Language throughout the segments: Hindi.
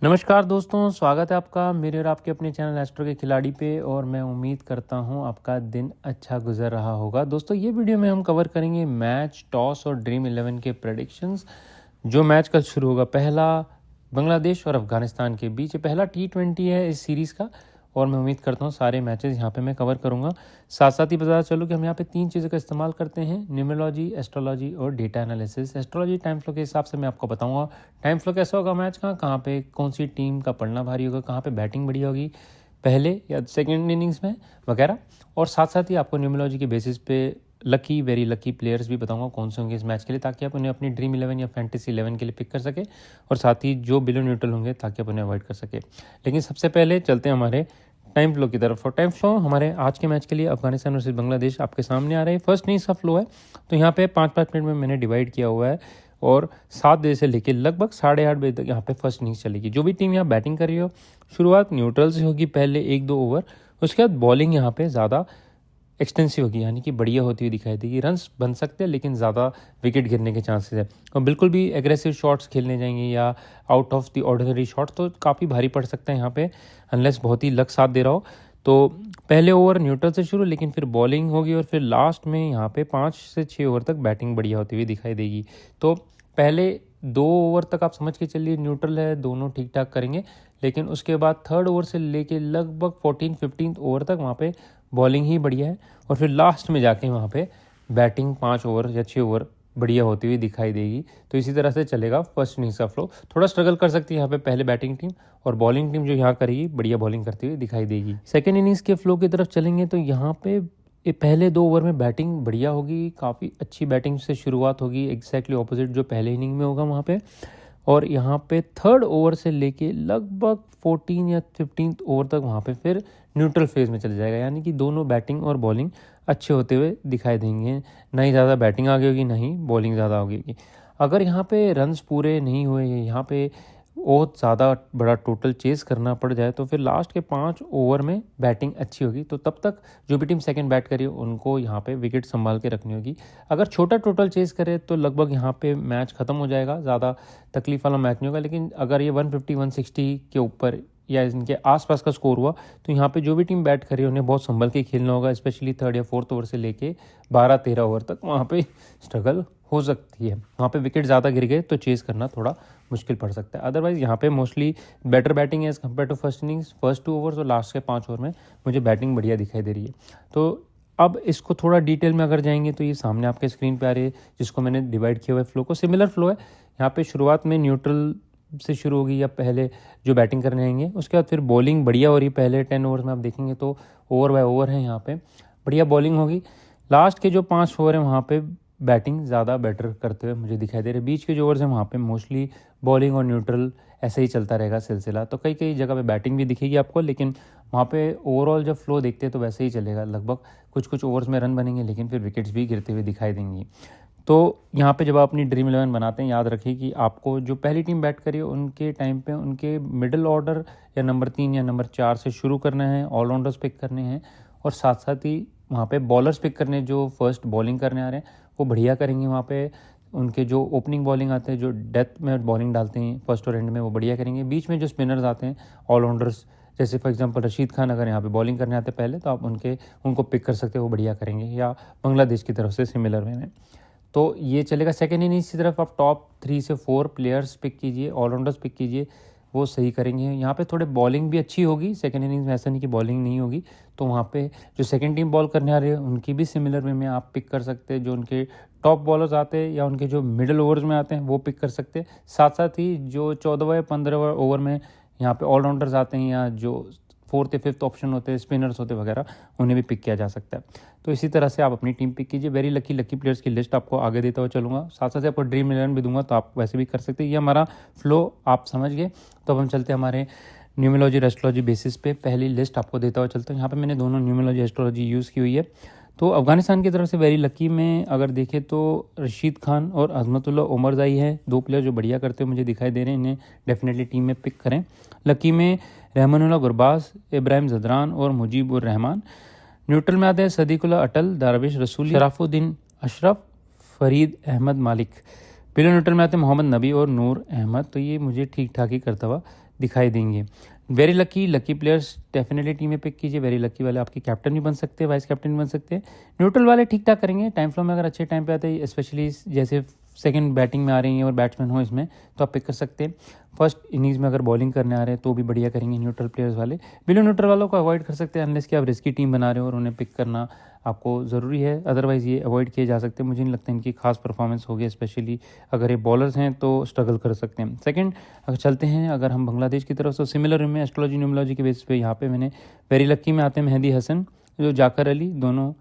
नमस्कार दोस्तों, स्वागत है आपका मेरे और आपके अपने चैनल एस्ट्रो के खिलाड़ी पे। और मैं उम्मीद करता हूँ आपका दिन अच्छा गुजर रहा होगा। दोस्तों, ये वीडियो में हम कवर करेंगे मैच, टॉस और ड्रीम 11 के प्रेडिक्शंस। जो मैच कल शुरू होगा, पहला बांग्लादेश और अफगानिस्तान के बीच पहला T20 है इस सीरीज़ का। और मैं उम्मीद करता हूँ सारे मैचेस यहाँ पे मैं कवर करूँगा। साथ साथ ही बता चलो कि हम यहाँ पे 3 चीज़ों का इस्तेमाल करते हैं: न्यूमरोलॉजी, एस्ट्रोलॉजी और data analysis. Astrology time flow के हिसाब से मैं आपको बताऊँगा टाइम फ्लो कैसा होगा मैच का, कहाँ पे कौन सी टीम का पड़ना भारी होगा, कहाँ पे बैटिंग बढ़िया होगी पहले या सेकेंड इनिंग्स में वगैरह। और साथ साथ ही आपको न्यूमरोलॉजी के बेसिस पे लकी, वेरी लकी प्लेयर्स भी बताऊंगा कौन से होंगे इस मैच के लिए, ताकि आप उन्हें अपनी ड्रीम 11 या फैंटेसी 11 के लिए पिक कर सके। और साथ ही जो बिलो न्यूट्रल होंगे ताकि आप उन्हें अवॉइड कर सके। लेकिन सबसे पहले चलते हैं हमारे टाइम फ्लो की तरफ। और टाइम फ्लो हमारे आज के मैच के लिए अफगानिस्तान वर्सेस बांग्लादेश आपके सामने आ रहे हैं। फर्स्ट इनिंग्स का फ्लो है तो यहाँ पे 5-5 मिनट में मैंने डिवाइड किया हुआ है। और 7 बजे से लेकर लगभग 8:30 बजे तक यहाँ पे फर्स्ट इनिंग्स चलेगी। जो भी टीम यहाँ बैटिंग कर रही हो, शुरुआत न्यूट्रल से होगी पहले 1-2 ओवर। उसके बाद बॉलिंग यहाँ पे ज़्यादा एक्सटेंसिव होगी, यानी कि बढ़िया होती हुई दिखाई देगी। रन्स बन सकते हैं लेकिन ज़्यादा विकेट गिरने के चांसेस है। और बिल्कुल भी एग्रेसिव शॉट्स खेलने जाएंगे या out of the ordinary shot तो काफ़ी भारी पड़ सकता है यहाँ पे, अनलेस बहुत ही लक साथ दे रहा हो। तो पहले ओवर न्यूट्रल से शुरू, लेकिन फिर बॉलिंग होगी और फिर लास्ट में यहाँ पे 5 से 6 ओवर तक बैटिंग बढ़िया होती हुई दिखाई देगी। तो पहले 2 ओवर तक आप समझ के चलिए न्यूट्रल है, दोनों ठीक ठाक करेंगे। लेकिन उसके बाद थर्ड ओवर से लेके लगभग 14-15 ओवर तक वहाँ पे बॉलिंग ही बढ़िया है। और फिर लास्ट में जाके वहाँ पे बैटिंग 5 ओवर या 6 ओवर बढ़िया होती हुई दिखाई देगी। तो इसी तरह से चलेगा फर्स्ट इनिंग्स का फ्लो। थोड़ा स्ट्रगल कर सकती है यहाँ पे पहले बैटिंग टीम, और बॉलिंग टीम जो यहाँ करेगी बढ़िया बॉलिंग करती हुई दिखाई देगी। सेकेंड इनिंग्स के फ्लो की तरफ चलेंगे तो यहाँ पे पहले 2 ओवर में बैटिंग बढ़िया होगी, काफ़ी अच्छी बैटिंग से शुरुआत होगी, एग्जैक्टली ऑपोजिट जो पहले इनिंग में होगा वहाँ पे। और यहाँ पे थर्ड ओवर से लेके लगभग 14 या 15 ओवर तक वहाँ पे फिर न्यूट्रल फेज में चल जाएगा, यानी कि दोनों बैटिंग और बॉलिंग अच्छे होते हुए दिखाई देंगे। ना ही ज़्यादा बैटिंग आगे होगी, ना ही बॉलिंग ज़्यादा होगी। अगर यहाँ पे रन्स पूरे नहीं हुए, यहाँ पे बहुत ज़्यादा बड़ा टोटल चेस करना पड़ जाए, तो फिर लास्ट के 5 ओवर में बैटिंग अच्छी होगी। तो तब तक जो भी टीम सेकंड बैट करी उनको यहाँ पे विकेट संभाल के रखनी होगी। अगर छोटा टोटल चेस करे तो लगभग यहाँ पे मैच ख़त्म हो जाएगा, ज़्यादा तकलीफ वाला मैच नहीं होगा। लेकिन अगर ये 150-160 के ऊपर या इनके आसपास का स्कोर हुआ तो यहाँ पे जो भी टीम बैट करे उन्हें बहुत संभल के खेलना होगा, स्पेशली थर्ड या फोर्थ ओवर से लेके 12-13 ओवर तक वहाँ पे स्ट्रगल हो सकती है। वहाँ पे विकेट ज़्यादा गिर गए तो चेस करना थोड़ा मुश्किल पड़ सकता है। अदरवाइज़ यहाँ पे मोस्टली बेटर बैटिंग है as compare to first innings. First 2 overs और लास्ट के 5 ओवर में मुझे बैटिंग बढ़िया दिखाई दे रही है। तो अब इसको थोड़ा डिटेल में अगर जाएंगे तो ये सामने आपके स्क्रीन पे आ रही है, जिसको मैंने डिवाइड किया हुआ है फ्लो को। सिमिलर फ्लो है यहाँ पे, शुरुआत में न्यूट्रल से शुरू होगी या पहले जो बैटिंग करने आएंगे, उसके बाद फिर बॉलिंग बढ़िया हो रही है। पहले 10 ओवर में आप देखेंगे तो ओवर बाय ओवर है, यहाँ पे बढ़िया बॉलिंग होगी। लास्ट के जो 5 ओवर हैं वहाँ पे बैटिंग ज़्यादा बेटर करते हुए मुझे दिखाई दे रहे हैं। बीच के जो ओवर्स हैं वहाँ पे मोस्टली बॉलिंग और न्यूट्रल ऐसे ही चलता रहेगा सिलसिला। तो कई कई जगह पे बैटिंग भी दिखेगी आपको, लेकिन वहाँ पे ओवरऑल जब फ्लो देखते हैं तो वैसे ही चलेगा। लगभग कुछ कुछ ओवर्स में रन बनेंगे लेकिन फिर विकेट्स भी गिरते हुए दिखाई देंगी। तो यहाँ पे जब आप अपनी ड्रीम 11 बनाते हैं, याद रखिए कि आपको जो पहली टीम बैट करी उनके टाइम पे उनके मिडिल ऑर्डर या नंबर 3 या नंबर 4 से शुरू करना है, ऑलराउंडर्स पिक करने हैं। और साथ साथ ही वहाँ पे बॉलर्स पिक करने, जो फर्स्ट बॉलिंग करने आ रहे हैं वो बढ़िया करेंगे। वहाँ पे उनके जो ओपनिंग बॉलिंग आते हैं, जो डेथ में बॉलिंग डालते हैं फर्स्ट और एंड में, वो बढ़िया करेंगे। बीच में जो स्पिनर्स आते हैं ऑलराउंडर्स, जैसे फॉर एग्जांपल रशीद खान अगर यहाँ पे बॉलिंग करने आते हैं पहले, तो आप उनको पिक कर सकते हैं, वो बढ़िया करेंगे। या बांग्लादेश की तरफ से सिमिलर वे में तो ये चलेगा। सेकेंड इनिंग्स की तरफ आप टॉप 3 से 4 प्लेयर्स पिक कीजिए, ऑलराउंडर्स पिक कीजिए, वो सही करेंगे। यहाँ पे थोड़े बॉलिंग भी अच्छी होगी सेकेंड इनिंग्स में, ऐसा नहीं कि बॉलिंग नहीं होगी। तो वहाँ पे जो सेकेंड टीम बॉल करने आ रही है उनकी भी सिमिलर वे में आप पिक कर सकते हैं। जो उनके टॉप बॉलर्स आते हैं या उनके जो मिडिल ओवर्स में आते हैं वो पिक कर सकते हैं। साथ साथ ही जो 14वें या 15वें ओवर में यहाँ पे ऑलराउंडर्स आते हैं या जो 4th या 5th ऑप्शन होते हैं, स्पिनर्स होते वगैरह, उन्हें भी पिक किया जा सकता है। तो इसी तरह से आप अपनी टीम पिक कीजिए। वेरी लकी प्लेयर्स की लिस्ट आपको आगे देता हुआ चलूँगा, साथ साथ आपको ड्रीम 11 भी दूंगा, तो आप वैसे भी कर सकते हैं। ये हमारा फ्लो आप समझ गए। तो अब हम चलते हैं हमारे न्यूमरोलॉजी एस्ट्रोलॉजी बेसिस पे। पहली लिस्ट आपको देता हुआ चलता हूँ। यहाँ पे मैंने दोनों न्यूमरोलॉजी एस्ट्रोलॉजी यूज़ की हुई है। तो अफगानिस्तान की तरफ से वेरी लकी में अगर देखें तो रशीद खान और अजमतुल्ला उमरज़ाई है, 2 प्लेयर जो बढ़िया करते हुए मुझे दिखाई दे रहे हैं। इन्हें डेफिनेटली टीम में पिक करें। लकी में रहमानुल्लाह गुरबाज, इब्राहिम जदरान और मुजीबुर रहमान। न्यूट्रल में आते हैं सदीकुल्लाह अटल, दारविश रसूली, शराफुद्दीन अशरफ, फरीद अहमद मालिक। बिलो न्यूट्रल में आते हैं मोहम्मद नबी और नूर अहमद। तो ये मुझे ठीक ठाक ही करता हुआ दिखाई देंगे। Very lucky players definitely team में पिक कीजिए। वेरी लकी वाले आपके कैप्टन भी बन सकते हैं, वाइस कैप्टन भी बन सकते हैं। न्यूट्रल वाले ठीक ठाक करेंगे टाइम फ्लो में, अगर अच्छे टाइम पे आते हैं, स्पेशली जैसे सेकंड बैटिंग में आ रही हैं और बैट्समैन हो इसमें, तो आप पिक कर सकते हैं। फर्स्ट इनिंग्स में अगर बॉलिंग करने आ रहे हैं तो भी बढ़िया करेंगे न्यूट्रल प्लेयर्स वाले। बिलो न्यूट्रल वालों को अवॉइड कर सकते हैं अनलेस कि आप रिस्की टीम बना रहे हो और उन्हें पिक करना आपको ज़रूरी है, अदरवाइज़ ये अवॉइड किए जा सकते हैं। मुझे नहीं लगता इनकी खास परफॉर्मेंस होगी, स्पेशली अगर ये बॉलर्स हैं तो स्ट्रगल कर सकते हैं। सेकंड अगर चलते हैं अगर हम बांग्लादेश की तरफ, तो सिमिलर में एस्ट्रोलॉजी न्यूमोलॉजी के बेसिस पे यहाँ पे मैंने वेरी लकी में आते हैं मेहदी हसन, जो जाकर अली, दोनों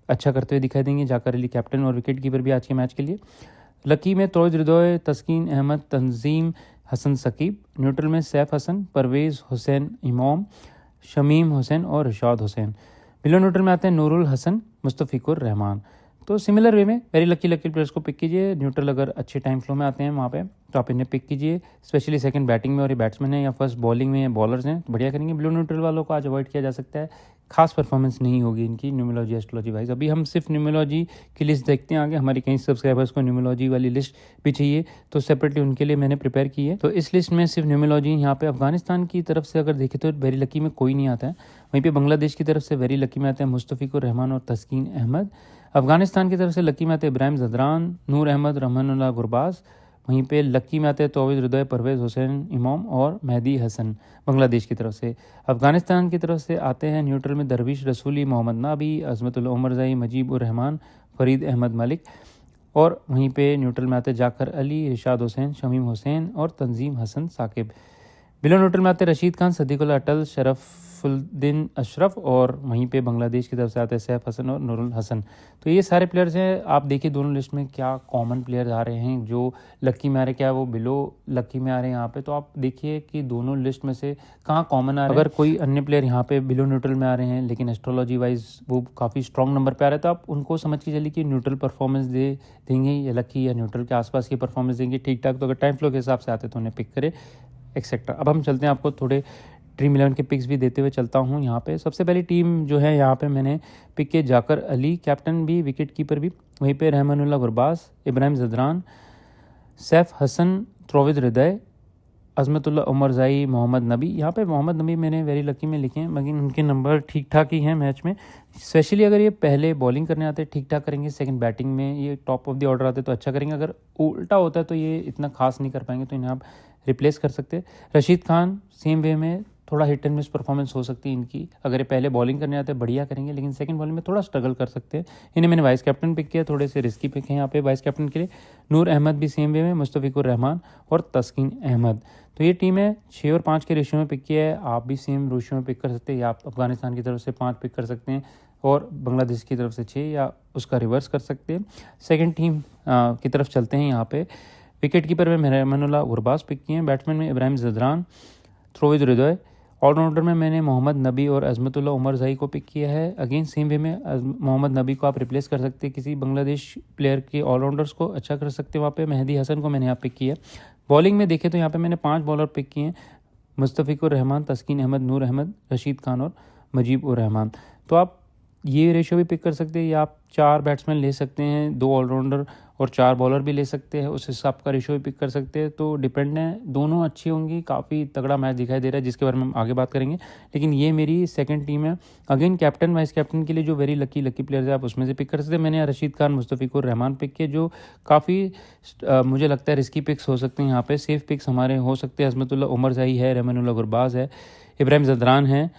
अच्छा करते हुए दिखाई देंगे। जाकर अली कैप्टन और विकेट कीपर भी आज के मैच के लिए। लकी में तोइद रिदोय, तस्कीन अहमद, तंजीम हसन सकीब। न्यूट्रल में सैफ हसन, परवेज़ हुसैन इमाम, शमीम हुसैन और रिशाद हुसैन। बिलो न्यूट्रल में आते हैं नूरुल हसन, मुस्तफ़िकुर रहमान। तो सिमिलर वे में वेरी लकी प्लेयर्स को पिक कीजिए। न्यूट्रल अगर अच्छे टाइम फ्लो में आते हैं वहाँ पे तो आप इन्हें पिक कीजिए, स्पेशली सेकंड बैटिंग में और ये बैट्समैन है या फर्स्ट बॉलिंग में या बॉलर्स हैं तो बढ़िया करेंगे। ब्लू न्यूट्रल वालों को आज अवॉइड किया जा सकता है, खास परफॉर्मेंस नहीं होगी इनकी न्यूमोलॉजी एस्ट्रोलॉजी वाइज। अभी हम सिर्फ न्यूमोलॉजी की लिस्ट देखते हैं आगे, हमारे कई सब्सक्राइबर्स को न्यूमोलॉजी वाली लिस्ट भी चाहिए तो सेपरेटली उनके लिए मैंने प्रिपेयर की है। तो इस लिस्ट में सिर्फ न्यूमोलॉजी यहाँ पे अफगानिस्तान की तरफ से अगर देखें तो वेरी लकी में कोई नहीं आता है। वहीं पे बांग्लादेश की तरफ से वेरी लकी में आते हैं मुस्तफ़िकुर रहमान और तस्कीन अहमद। अफगानिस्तान की तरफ से लकी में आते हैं इब्राहिम ज़दरान, नूर अहमद, रहमानुल्लाह गुरबाज। वहीं पे लकी में आते हैं तौहीद रिदोय, परवेज़ हुसैन इमाम और मेहदी हसन बांग्लादेश की तरफ से। अफगानिस्तान की तरफ से आते हैं न्यूट्रल में दरविश रसूली, मोहम्मद नाबी, अज़मतुल उमरज़ई, मजीब उर रहमान, फरीद अहमद मलिक। और वहीं पे न्यूट्रल में आते हैं जाकर अली, रिशाद हुसैन, शमीम हुसैन और तंजीम हसन साकिब। बिलो न्यूट्रल में आते हैं रशीद खान, सदीकुल्लाह अटल, शरफुद्दीन अशरफ। और वहीं पे बांग्लादेश की तरफ से आते हैं सैफ हसन और नूरुल हसन। तो ये सारे प्लेयर्स हैं। आप देखिए दोनों लिस्ट में क्या कॉमन प्लेयर्स आ रहे हैं जो लकी में आ रहे हैं, क्या वो बिलो लकी में आ रहे हैं यहाँ पे। तो आप देखिए कि दोनों लिस्ट में से कहाँ कॉमन आ रहे हैं। अगर कोई अन्य प्लेयर यहाँ पे बिलो न्यूट्रल में आ रहे हैं लेकिन एस्ट्रोलॉजी वाइज वो काफ़ी स्ट्रॉन्ग नंबर पे आ रहे हैं, तो आप उनको समझ के चलिए कि न्यूट्रल परफॉर्मेंस देंगे या लकी या न्यूट्रल के आसपास की परफॉर्मेंस देंगे ठीक ठाक। तो अगर टाइम फ्लो के हिसाब से आते तो उन्हें पिक करें एक्सेट्रा। अब हम चलते हैं, आपको थोड़े ड्रीम 11 के पिक्स भी देते हुए चलता हूँ। यहाँ पे सबसे पहली टीम जो है यहाँ पे मैंने पिक किए जाकर अली, कैप्टन भी विकेट कीपर भी। वहीं पे रहमानुल्लाह गुरबाज, इब्राहिम ज़दरान, सैफ हसन, तौहीद रिदोय, अज़मतुल्लाह उमरज़ई, मोहम्मद नबी। यहाँ पे मोहम्मद नबी मैंने वेरी लकी में लिखे हैं, मगर उनके नंबर ठीक ठाक ही हैं मैच में। स्पेशली अगर ये पहले बॉलिंग करने आते हैं ठीक ठाक करेंगे, सेकंड बैटिंग में ये टॉप ऑफ द ऑर्डर आते तो अच्छा करेंगे। अगर उल्टा होता है तो ये इतना खास नहीं कर पाएंगे, तो इन्हें आप रिप्लेस कर सकते हैं। रशीद खान सेम वे में थोड़ा हिट एंड मिस परफॉर्मेंस हो सकती है इनकी। अगर ये पहले बॉलिंग करने आते हैं बढ़िया करेंगे, लेकिन सेकंड बॉलिंग में थोड़ा स्ट्रगल कर सकते हैं। इन्हें मैंने वाइस कैप्टन पिक किया, थोड़े से रिस्की पिक हैं यहाँ पे वाइस कैप्टन के लिए। नूर अहमद भी सेम वे में, मुस्तफ़िकुर रहमान और तस्कीन अहमद। तो ये टीम है 6 और 5 के रेशियो में पिक किया है। आप भी सेम रेशियो में पिक कर सकते हैं, या आप अफगानिस्तान की तरफ से 5 पिक कर सकते हैं और बांग्लादेश की तरफ से 6, या उसका रिवर्स कर सकते हैं। सेकेंड टीम की तरफ चलते हैं। यहाँ पे विकेट कीपर में रहमानुल्लाह गुरबाज पिक किए हैं, बैट्समैन में इब्राहिम ज़दरान, तौहीद रिदोय। ऑलराउंडर में मैंने मोहम्मद नबी और अज़मतुल्लाह उमरज़ई को पिक किया है। अगेन सेम वे में मोहम्मद नबी को आप रिप्लेस कर सकते हैं किसी बांग्लादेश प्लेयर के, ऑलराउंडर्स को अच्छा कर सकते हैं वहाँ पे। मेहदी हसन को मैंने यहाँ पिक किया। बॉलिंग में देखें तो यहाँ पे मैंने 5 बॉलर पिक किए हैं, मुस्तफ़िकुर रहमान, तस्कीन अहमद, नूर अहमद, रशीद खान और मजीब उर रहमान। तो आप ये रेशियो भी पिक कर सकते हैं, या आप 4 बैट्समैन ले सकते हैं, 2 ऑलराउंडर और 4 बॉलर भी ले सकते हैं, उस हिसाब का रेशियो भी पिक कर सकते हैं। तो डिपेंड है, दोनों अच्छी होंगी। काफ़ी तगड़ा मैच दिखाई दे रहा है जिसके बारे में हम आगे बात करेंगे। लेकिन ये मेरी सेकंड टीम है। अगेन कैप्टन वाइस कैप्टन के लिए जो वेरी लकी प्लेयर्स है आप उसमें से पिक कर सकते हैं। मैंने रशीद खान, मुस्तफ़िकुर रहमान पिक किए, जो काफ़ी मुझे लगता है रिस्की पिक्स हो सकते हैं यहाँ पे। सेफ पिक्स हमारे हो सकते हैं, अज़मतुल्लाह उमरज़ई है, रहमानुल्लाह गुरबाज है, इब्राहिम ज़दरान है।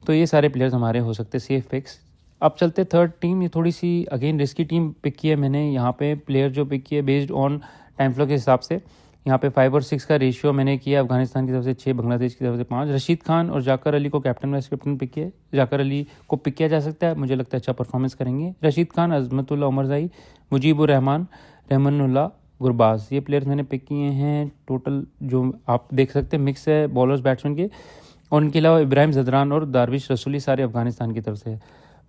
तो ये सारे प्लेयर्स हमारे हो सकते हैं सेफ पिक्स। अब चलते थर्ड टीम। ये थोड़ी see again risky team pick की है मैंने। यहाँ पे प्लेयर जो पिक किए बेस्ड ऑन टाइम फ्लो के हिसाब से, यहाँ पे 5 और 6 का रेशियो मैंने किया। अफगानिस्तान की तरफ से 6, बांग्लादेश की तरफ से 5। रशीद खान और जाकर अली को कैप्टन वाइस कैप्टन पिक किया। जाकर अली को पिक किया जा सकता है, मुझे लगता है अच्छा परफॉर्मेंस करेंगे। रशीद खान, अज़मतुल्लाह उमरज़ई, मुजीब उर रहमान, रहमानुल्लाह गुरबाज, ये प्लेयर्स मैंने पिक किए हैं। टोटल जो आप देख सकते हैं मिक्स है बॉलर्स बैट्समैन के। और उनके अलावा इब्राहिम ज़दरान और दारविश रसूली सारे अफगानिस्तान की तरफ से।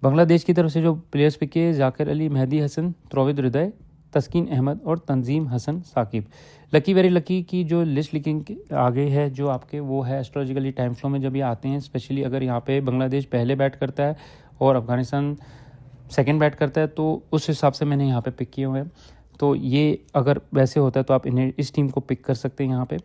बांग्लादेश की तरफ से जो प्लेयर्स पिक किए, जाकिर अली, मेहदी हसन, तौहीद रिदोय, तस्कीन अहमद और Tanzim Hasan Sakib. Lucky very lucky की जो लिस्ट लिखिंग आगे है जो आपके, वो है एस्ट्रोलॉजिकली टाइम फ्लो में जब ये आते हैं। स्पेशली अगर यहाँ पे बांग्लादेश पहले बैट करता है और अफगानिस्तान सेकंड बैट करता है, तो उस हिसाब से मैंने यहाँ पे पिक किए हुए हैं। तो ये अगर वैसे होता है तो आप इन्हें, इस टीम को पिक कर सकते हैं यहाँ पे।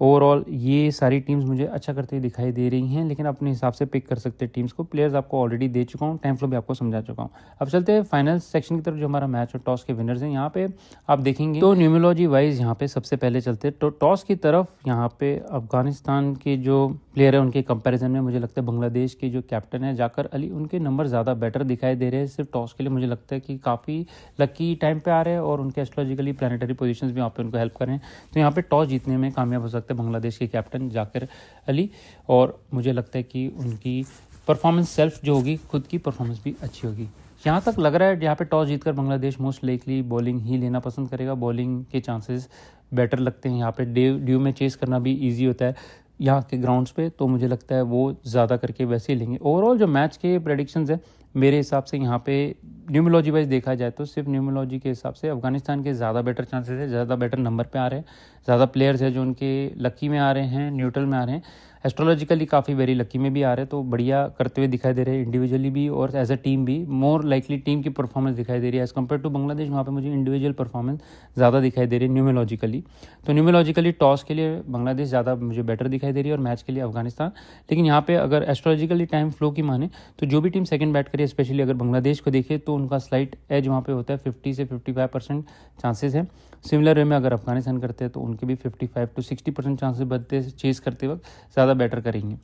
ओवरऑल ये सारी टीम्स मुझे अच्छा करते हुए दिखाई दे रही हैं, लेकिन अपने हिसाब से पिक कर सकते हैं टीम्स को। प्लेयर्स आपको ऑलरेडी दे चुका हूँ, टाइम फ्लो भी आपको समझा चुका हूँ। अब चलते हैं फाइनल सेक्शन की तरफ, जो हमारा मैच और टॉस के विनर्स हैं। यहाँ पे आप देखेंगे तो न्यूमरोलॉजी वाइज यहाँ पे सबसे पहले चलते हैं तो टॉस की तरफ। यहाँ पे अफगानिस्तान के जो प्लेयर है उनके कंपैरिजन में मुझे लगता है बांग्लादेश के जो कैप्टन है जाकर अली, उनके नंबर ज़्यादा बेटर दिखाई दे रहे हैं। सिर्फ टॉस के लिए मुझे लगता है कि काफ़ी लकी टाइम पे आ रहे हैं और उनके एस्ट्रोलॉजिकली प्लानिटरी पोजीशंस भी यहाँ पे उनको हेल्प कर रहे हैं। तो यहाँ पे टॉस जीतने में कामयाब हो सकते हैं बांग्लादेश के कैप्टन जाकिर अली, और मुझे लगता है कि उनकी परफॉर्मेंस सेल्फ जो होगी, खुद की परफॉर्मेंस भी अच्छी होगी। यहाँ तक लग रहा है यहाँ पे टॉस जीतकर बांग्लादेश मोस्ट लाइकली बॉलिंग ही लेना पसंद करेगा। बॉलिंग के चांसेस बेटर लगते हैं यहाँ पे। ड्यू में चेस करना भी ईजी होता है यहाँ के ग्राउंड्स पे, तो मुझे लगता है वो ज़्यादा करके वैसे ही लेंगे। ओवरऑल जो मैच के प्रेडिक्शंस है मेरे हिसाब से यहाँ पे न्यूमरोलॉजी वाइज देखा जाए तो सिर्फ न्यूमरोलॉजी के हिसाब से अफगानिस्तान के ज़्यादा बेटर चांसेस है, ज़्यादा बेटर नंबर पे आ रहे हैं, ज़्यादा प्लेयर्स है जो उनके लकी में आ रहे हैं, न्यूट्रल में आ रहे हैं, एस्ट्रोलॉजिकली काफ़ी वेरी लकी में भी आ रहे हैं। तो बढ़िया करते हुए दिखाई दे रहे हैं इंडिविजुअली भी और एज अ टीम भी। मोर लाइकली टीम की परफॉर्मेंस दिखाई दे रही है एज़ कम्पेयर टू बांग्लादेश। वहाँ पे मुझे इंडिविजुअल परफॉर्मेंस ज़्यादा दिखाई दे रही है न्यूमरोलॉजिकली। तो न्यूमरोलॉजिकली टॉस के लिए बांग्लादेश ज़्यादा मुझे बेटर दिखाई दे रही है और मैच के लिए अफगानिस्तान। लेकिन यहाँ पे अगर एस्ट्रोलॉजिकली टाइम फ्लो की माने तो जो भी टीम सेकंड बैट करे, स्पेशली अगर बांग्लादेश को देखे, तो उनका स्लाइट एज वहाँ पे होता है 50 से 55% चांसेस है। सिमिलर वे में अगर अफगानिस्तान करते हैं तो उनके भी 55 to 60% चांसेस बनते हैं चेस करते वक्त ज़्यादा बेटर करेंगे।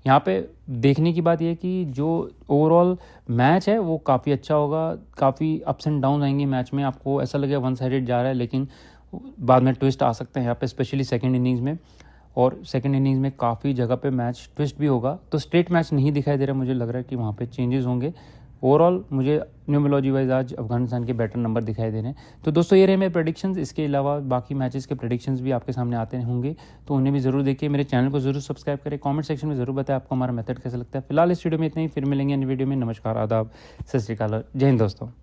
यहाँ पे देखने की बात यह है कि जो ओवरऑल मैच है वो काफ़ी अच्छा होगा। काफ़ी अप्स एंड डाउन आएंगे मैच में, आपको ऐसा लगेगा वन साइडेड जा रहा है, लेकिन बाद में ट्विस्ट आ सकते हैं यहाँ पे, स्पेशली सेकंड इनिंग्स में। और सेकंड इनिंग्स में काफ़ी जगह पे मैच ट्विस्ट भी होगा, तो स्ट्रेट मैच नहीं दिखाई दे रहा। मुझे लग रहा है कि वहाँ पे चेंजेस होंगे। ओवरऑल मुझे न्यूमरोलॉजी वाइज आज अफगानिस्तान के बेटर नंबर दिखाई दे रहे हैं। तो दोस्तों ये रहे मेरे प्रेडिक्शंस। इसके अलावा बाकी मैचेस के प्रेडिक्शंस भी आपके सामने आते होंगे, तो उन्हें भी ज़रूर देखिए। मेरे चैनल को ज़रूर सब्सक्राइब करें, कमेंट सेक्शन में ज़रूर बताएं आपको हमारा मेथड कैसा लगता है। फिलहाल इस वीडियो में इतना ही, फिर मिलेंगे अन्य वीडियो में। नमस्कार, आदाब, सत श्री अकाल, जय हिंद दोस्तों।